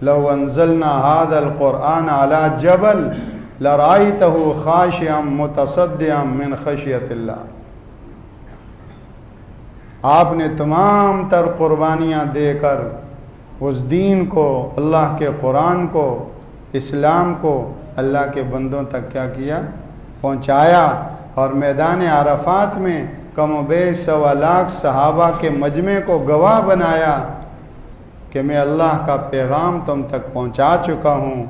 لو انزلنا هذا القرآن على جبل لرأيته خاشعا متصدعا من خشیت اللہ. آپ نے تمام تر قربانیاں دے کر اس دین کو، اللہ کے قرآن کو، اسلام کو اللہ کے بندوں تک کیا کیا؟ پہنچایا. اور میدان عرفات میں کم و بیش 1.25 لاکھ صحابہ کے مجمع کو گواہ بنایا کہ میں اللہ کا پیغام تم تک پہنچا چکا ہوں،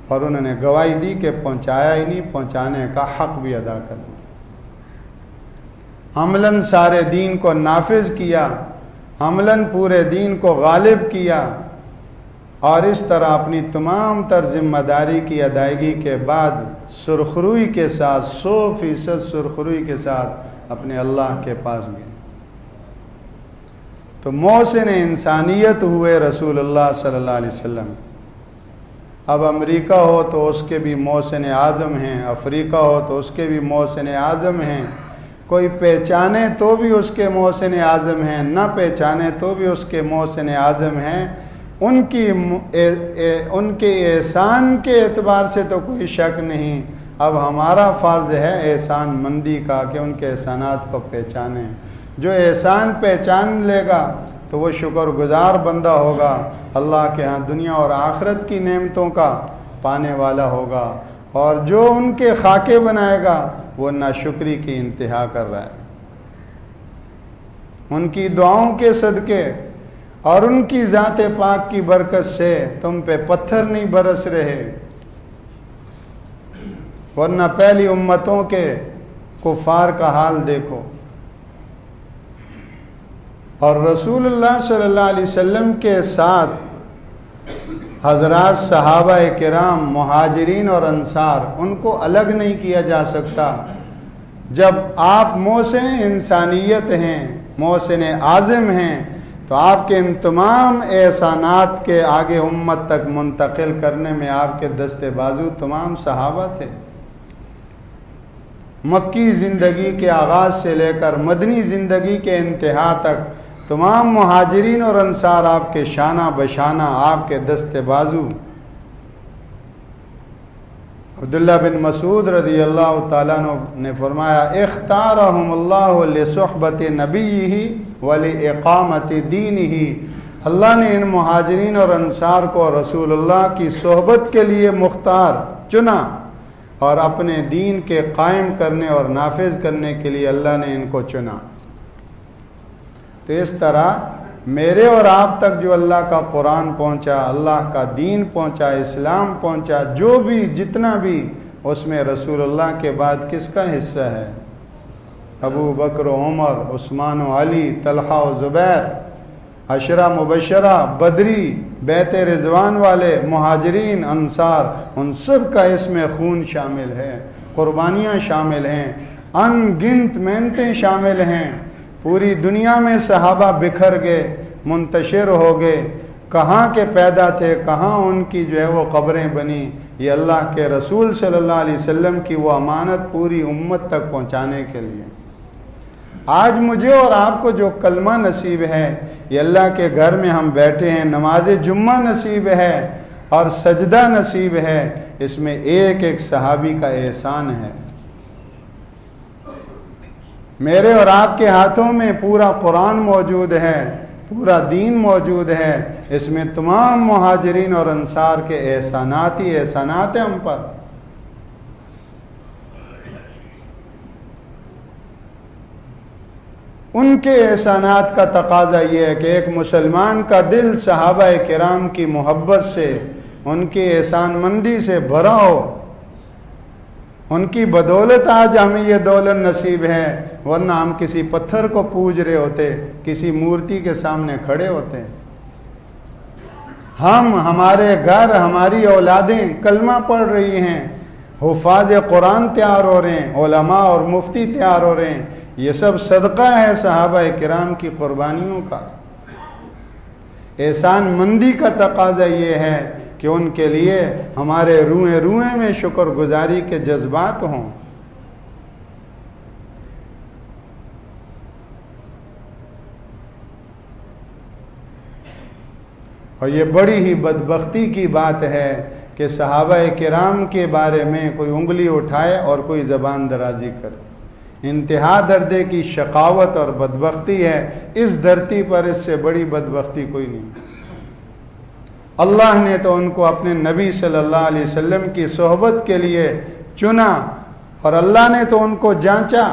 اور انہوں نے گواہی دی کہ پہنچایا ہی نہیں، پہنچانے کا حق بھی ادا کر دیا. عملاً سارے دین کو نافذ کیا، عملاً پورے دین کو غالب کیا، اور اس طرح اپنی تمام تر ذمہ داری کی ادائیگی کے بعد سرخروئی کے ساتھ 100% سرخروئی کے ساتھ اپنے اللہ کے پاس گئے. تو محسن انسانیت ہوئے رسول اللہ صلی اللہ علیہ وسلم. اب امریکہ ہو تو اس کے بھی محسن اعظم ہیں، افریقہ ہو تو اس کے بھی محسن اعظم ہیں. کوئی پہچانے تو بھی اس کے محسن اعظم ہیں، نہ پہچانے تو بھی اس کے محسن اعظم ہیں. ان کے احسان کے اعتبار سے تو کوئی شک نہیں. اب ہمارا فرض ہے احسان مندی کا کہ ان کے احسانات کو پہچانیں. جو احسان پہچان لے گا تو وہ شکر گزار بندہ ہوگا، اللہ کے ہاں دنیا اور آخرت کی نعمتوں کا پانے والا ہوگا. اور جو ان کے خاکے بنائے گا وہ ناشکری کی انتہا کر رہا ہے. ان کی دعاؤں کے صدقے اور ان کی ذات پاک کی برکت سے تم پہ پتھر نہیں برس رہے، ورنہ پہلی امتوں کے کفار کا حال دیکھو. اور رسول اللہ صلی اللہ علیہ وسلم کے ساتھ حضرات صحابہ کرام مہاجرین اور انصار، ان کو الگ نہیں کیا جا سکتا. جب آپ محسن انسانیت ہیں، محسن اعظم ہیں، تو آپ کے ان تمام احسانات کے آگے امت تک منتقل کرنے میں آپ کے دست بازو تمام صحابہ تھے. مکی زندگی کے آغاز سے لے کر مدنی زندگی کے انتہا تک تمام مہاجرین اور انصار آپ کے شانہ بشانہ، آپ کے دست بازو. عبداللہ بن مسعود رضی اللہ تعالیٰ عنہ نے فرمایا اختارہم اللہ لصحبت نبیہ ولاقامت دینہ. اللہ نے ان مہاجرین اور انصار کو رسول اللہ کی صحبت کے لیے مختار چنا، اور اپنے دین کے قائم کرنے اور نافذ کرنے کے لیے اللہ نے ان کو چنا. تو اس طرح میرے اور آپ تک جو اللہ کا قرآن پہنچا، اللہ کا دین پہنچا، اسلام پہنچا، جو بھی جتنا بھی، اس میں رسول اللہ کے بعد کس کا حصہ ہے؟ ابو بکر و عمر، عثمان و علی، طلحہ و زبیر، عشرہ مبشرہ، بدری، بیت رضوان والے، مہاجرین، انصار، ان سب کا اس میں خون شامل ہے، قربانیاں شامل ہیں، ان گنت محنتیں شامل ہیں. پوری دنیا میں صحابہ بکھر گئے، منتشر ہو گئے، کہاں کے پیدا تھے، کہاں ان کی جو ہے وہ قبریں بنی. یہ اللہ کے رسول صلی اللہ علیہ وسلم کی وہ امانت پوری امت تک پہنچانے کے لیے. آج مجھے اور آپ کو جو کلمہ نصیب ہے، یہ اللہ کے گھر میں ہم بیٹھے ہیں، نماز جمعہ نصیب ہے اور سجدہ نصیب ہے، اس میں ایک ایک صحابی کا احسان ہے. میرے اور آپ کے ہاتھوں میں پورا قرآن موجود ہے، پورا دین موجود ہے، اس میں تمام مہاجرین اور انصار کے احسانات ہی احسانات ہیں ہم پر. ان کے احسانات کا تقاضا یہ ہے کہ ایک مسلمان کا دل صحابہ کرام کی محبت سے، ان کی احسان مندی سے بھرا ہو. ان کی بدولت آج ہمیں یہ دولت نصیب ہے، ورنہ ہم کسی پتھر کو پوج رہے ہوتے، کسی مورتی کے سامنے کھڑے ہوتے. ہمارے گھر، ہماری اولادیں کلمہ پڑھ رہی ہیں، حفاظ قرآن تیار ہو رہے ہیں، علماء اور مفتی تیار ہو رہے ہیں. یہ سب صدقہ ہے صحابہ کرام کی قربانیوں کا. احسان مندی کا تقاضا یہ ہے کہ ان کے لیے ہمارے روئیں روئیں میں شکر گزاری کے جذبات ہوں. اور یہ بڑی ہی بدبختی کی بات ہے کہ صحابہ کرام کے بارے میں کوئی انگلی اٹھائے اور کوئی زبان درازی کرے۔ انتہا درجے کی شقاوت اور بدبختی ہے، اس دھرتی پر اس سے بڑی بدبختی کوئی نہیں۔ اللہ نے تو ان کو اپنے نبی صلی اللہ علیہ وسلم کی صحبت کے لیے چنا، اور اللہ نے تو ان کو جانچا،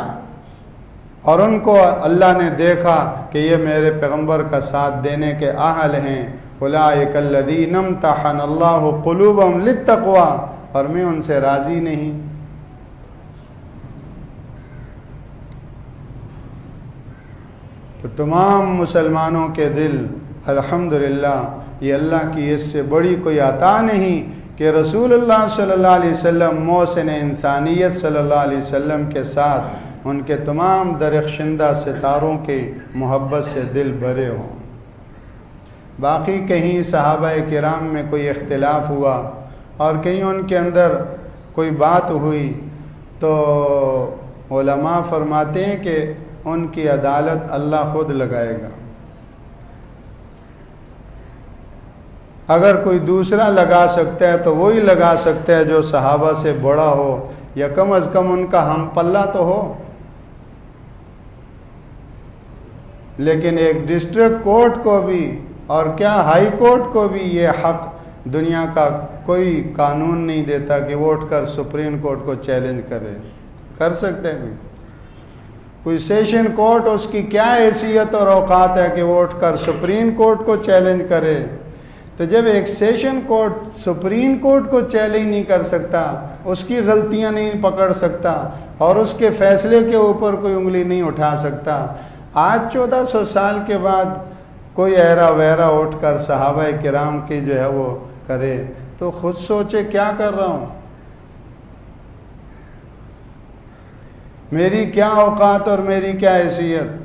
اور ان کو اللہ نے دیکھا کہ یہ میرے پیغمبر کا ساتھ دینے کے اہل ہیں۔ اولئک الذین امتحن اللہ قلوبہم للتقوی، اور میں ان سے راضی نہیں۔ تو تمام مسلمانوں کے دل الحمدللہ یہ اللہ کی اس سے بڑی کوئی عطا نہیں کہ رسول اللہ صلی اللہ علیہ وسلم محسن انسانیت صلی اللہ علیہ وسلم کے ساتھ ان کے تمام درخشندہ ستاروں کی محبت سے دل بھرے ہوں۔ باقی کہیں صحابہ کرام میں کوئی اختلاف ہوا اور کہیں ان کے اندر کوئی بات ہوئی تو علماء فرماتے ہیں کہ ان کی عدالت اللہ خود لگائے گا۔ اگر کوئی دوسرا لگا سکتا ہے تو وہی لگا سکتا ہے جو صحابہ سے بڑا ہو، یا کم از کم ان کا ہم پلہ تو ہو۔ لیکن ایک ڈسٹرکٹ کورٹ کو بھی اور کیا ہائی کورٹ کو بھی یہ حق دنیا کا کوئی قانون نہیں دیتا کہ وہ اٹھ کر سپریم کورٹ کو چیلنج کرے۔ کر سکتے ہیں کوئی سیشن کورٹ، اس کی کیا حیثیت اور اوقات ہے کہ وہ اٹھ کر سپریم کورٹ کو چیلنج کرے؟ تو جب ایک سیشن کورٹ سپریم کورٹ کو چیلنج نہیں کر سکتا، اس کی غلطیاں نہیں پکڑ سکتا اور اس کے فیصلے کے اوپر کوئی انگلی نہیں اٹھا سکتا، آج 1400 سال کے بعد کوئی ایرا ویرا اٹھ کر صحابہ کرام کی جو ہے وہ کرے تو خود سوچے کیا کر رہا ہوں، میری کیا اوقات اور میری کیا حیثیت۔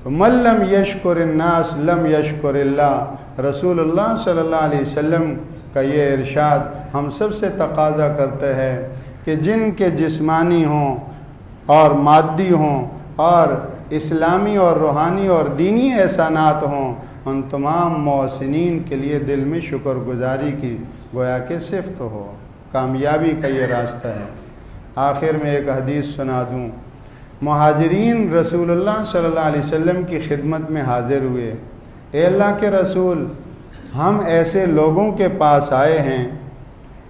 تو من لم یشکر الناس لم یشکر اللہ، رسول اللہ صلی اللہ علیہ وسلم کا یہ ارشاد ہم سب سے تقاضا کرتے ہیں کہ جن کے جسمانی ہوں اور مادی ہوں اور اسلامی اور روحانی اور دینی احسانات ہوں، ان تمام محسنین کے لیے دل میں شکر گزاری کی گویا کہ صفت ہو، کامیابی کا یہ راستہ ہے۔ آخر میں ایک حدیث سنا دوں۔ مہاجرین رسول اللہ صلی اللہ علیہ وسلم کی خدمت میں حاضر ہوئے، اے اللہ کے رسول، ہم ایسے لوگوں کے پاس آئے ہیں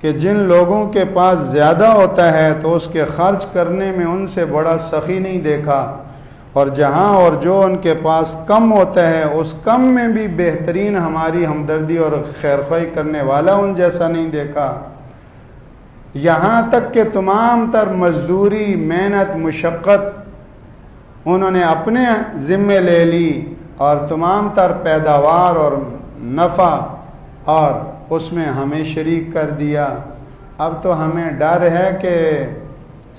کہ جن لوگوں کے پاس زیادہ ہوتا ہے تو اس کے خرچ کرنے میں ان سے بڑا سخی نہیں دیکھا، اور جہاں اور جو ان کے پاس کم ہوتا ہے اس کم میں بھی بہترین ہماری ہمدردی اور خیرخواہی کرنے والا ان جیسا نہیں دیکھا۔ یہاں تک کہ تمام تر مزدوری، محنت، مشقت انہوں نے اپنے ذمے لے لی اور تمام تر پیداوار اور نفع اور اس میں ہمیں شریک کر دیا۔ اب تو ہمیں ڈر ہے کہ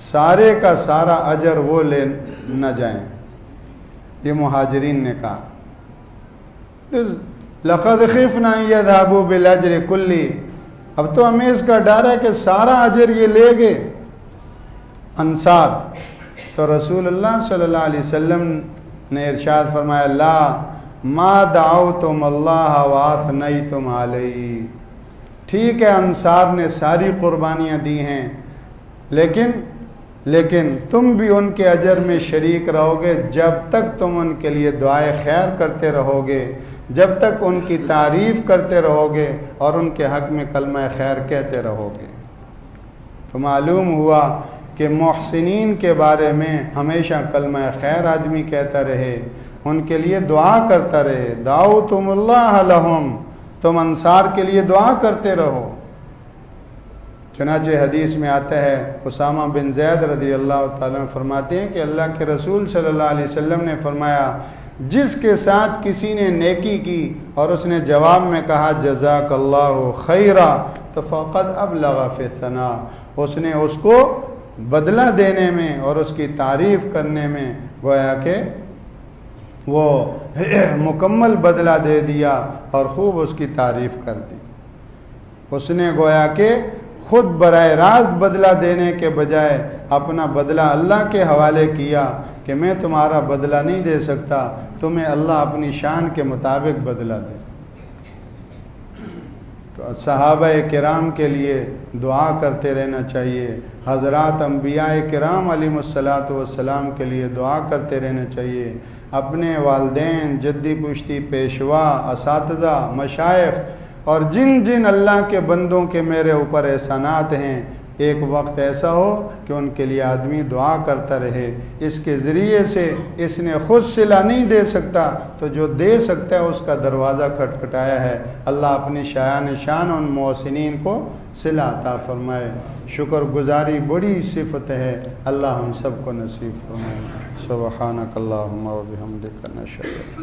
سارے کا سارا اجر وہ لے نہ جائیں۔ یہ مہاجرین نے کہا لَقَدْ خِفْنَا أَن يَذْهَبُوا بِالْأَجْرِ كُلِّهِ، اب تو ہمیں اس کا ڈر ہے کہ سارا اجر یہ لے گئے انصار۔ تو رسول اللہ صلی اللہ علیہ وسلم نے ارشاد فرمایا لا ما دعوتم اللہ واثنیتم علیہ، ٹھیک ہے انصار نے ساری قربانیاں دی ہیں، لیکن تم بھی ان کے اجر میں شریک رہو گے جب تک تم ان کے لیے دعائے خیر کرتے رہو گے، جب تک ان کی تعریف کرتے رہو گے اور ان کے حق میں کلمہ خیر کہتے رہو گے۔ تو معلوم ہوا کہ محسنین کے بارے میں ہمیشہ کلمہ خیر آدمی کہتا رہے، ان کے لیے دعا کرتا رہے۔ دعوتم اللہ لہم، تم انصار کے لیے دعا کرتے رہو۔ چنانچہ حدیث میں آتا ہے، اسامہ بن زید رضی اللہ تعالیٰ عنہ فرماتے ہیں کہ اللہ کے رسول صلی اللہ علیہ وسلم نے فرمایا جس کے ساتھ کسی نے نیکی کی اور اس نے جواب میں کہا جزاک اللہ خیرا تو فقد ابلغ فی الثناء، اس نے اس کو بدلہ دینے میں اور اس کی تعریف کرنے میں گویا کہ وہ مکمل بدلہ دے دیا اور خوب اس کی تعریف کر دی۔ اس نے گویا کہ خود براہ راست بدلہ دینے کے بجائے اپنا بدلہ اللہ کے حوالے کیا کہ میں تمہارا بدلہ نہیں دے سکتا، تمہیں اللہ اپنی شان کے مطابق بدلہ دے۔ تو صحابہ کرام کے لیے دعا کرتے رہنا چاہیے، حضرات انبیاء کرام علیہم الصلاۃ والسلام کے لیے دعا کرتے رہنا چاہیے، اپنے والدین، جدی پشتی، پیشوا، اساتذہ، مشائخ اور جن جن اللہ کے بندوں کے میرے اوپر احسانات ہیں، ایک وقت ایسا ہو کہ ان کے لیے آدمی دعا کرتا رہے۔ اس کے ذریعے سے اس نے خود صلہ نہیں دے سکتا تو جو دے سکتا ہے اس کا دروازہ کھٹکھٹایا ہے۔ اللہ اپنی شایان شان ان محسنین کو صلہ عطا فرمائے۔ شکر گزاری بڑی صفت ہے، اللہ ہم سب کو نصیب فرمائے۔ سبحانک اللہم و بحمدک نشہد